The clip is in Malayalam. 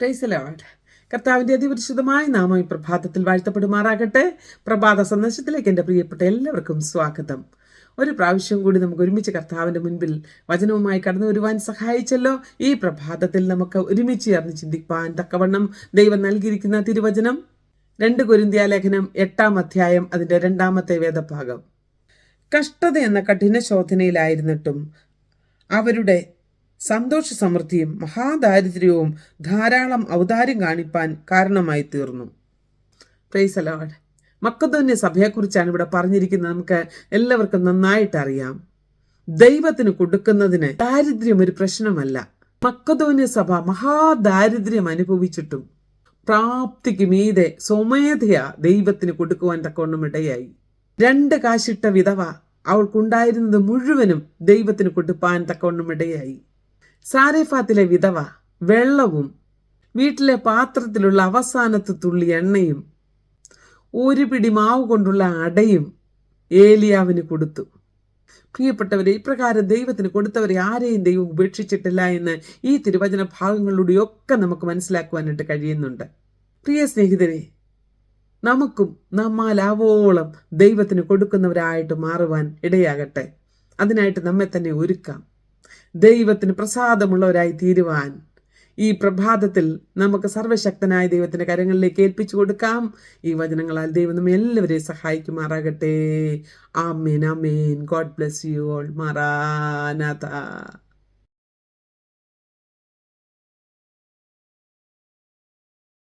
Price the Lord. കർത്താവിൻ്റെ അതിപരിശുദ്ധമായ നാമം ഈ പ്രഭാതത്തിൽ വാഴ്ത്തപ്പെടുമാറാകട്ടെ. പ്രഭാത സന്ദേശത്തിലേക്ക് എൻ്റെ പ്രിയപ്പെട്ട എല്ലാവർക്കും സ്വാഗതം. ഒരു പ്രാവശ്യം കൂടി നമുക്ക് ഒരുമിച്ച് കർത്താവിൻ്റെ മുൻപിൽ വചനവുമായി കടന്നു വരുവാൻ സഹായിച്ചല്ലോ. ഈ പ്രഭാതത്തിൽ നമുക്ക് ഒരുമിച്ച് ചേർന്ന് ചിന്തിപ്പാൻ തക്കവണ്ണം ദൈവം നൽകിയിരിക്കുന്ന തിരുവചനം 2 കൊരിന്ത്യർ ലേഖനം 8-ാം അധ്യായം അതിൻ്റെ 2-ാമത്തെ വേദഭാഗം. കഷ്ടത എന്ന കഠിന ശോധനയിലായിരുന്നിട്ടും അവരുടെ സന്തോഷ സമൃദ്ധിയും മഹാദാരിദ്ര്യവും ധാരാളം ഔദാര്യം കാണിപ്പാൻ കാരണമായി തീർന്നു. Praise the Lord. മക്കദോന്യ സഭയെക്കുറിച്ചാണ് ഇവിടെ പറഞ്ഞിരിക്കുന്നത്. നമുക്ക് എല്ലാവർക്കും നന്നായിട്ട് അറിയാം. ദൈവത്തിന് കൊടുക്കുന്നതിന് ദാരിദ്ര്യം ഒരു പ്രശ്നമല്ല. മക്കദോന്യ സഭ മഹാദാരിദ്ര്യം അനുഭവിച്ചിട്ടും പ്രാപ്തിക്ക് മീതെ സ്വമേധയാ ദൈവത്തിന് കൊടുക്കുവാൻ തക്കവണ്ണം ഇടയായി. 2 കാശിട്ട വിധവ അവൾക്കുണ്ടായിരുന്നത് മുഴുവനും ദൈവത്തിന് കൊടുപ്പാൻ തക്കവണ്ണം ഇടയായി. സാരേഫാത്തിലെ വിധവ വെള്ളവും വീട്ടിലെ പാത്രത്തിലുള്ള അവസാനത്തെ തുള്ളി എണ്ണയും 1 പിടി മാവ് കൊണ്ടുള്ള അടയും ഏലിയാവിന് കൊടുത്തു. പ്രിയപ്പെട്ടവരെ, ഇപ്രകാരം ദൈവത്തിന് കൊടുത്തവരെ ആരെയും ദൈവം ഉപേക്ഷിച്ചിട്ടില്ല എന്ന് ഈ തിരുവചന ഭാഗങ്ങളിലൂടെയൊക്കെ നമുക്ക് മനസ്സിലാക്കുവാനായിട്ട് കഴിയുന്നുണ്ട്. പ്രിയ സ്നേഹിതരെ, നമുക്കും നമ്മാലാവോളം ദൈവത്തിന് കൊടുക്കുന്നവരായിട്ട് മാറുവാൻ ഇടയാകട്ടെ. അതിനായിട്ട് നമ്മെ തന്നെ ഒരുക്കാം. ദൈവത്തിന് പ്രസാദമുള്ളവരായി തീരുവാൻ ഈ പ്രഭാതത്തിൽ നമുക്ക് സർവശക്തനായ ദൈവത്തിന്റെ കരങ്ങളിലേക്ക് ഏൽപ്പിച്ചു കൊടുക്കാം. ഈ വചനങ്ങളാൽ ദൈവം നമ്മെ എല്ലാവരെയും സഹായിക്കുമാറാകട്ടെ. ആമേൻ, ആമേൻ. God bless you all. Maranatha.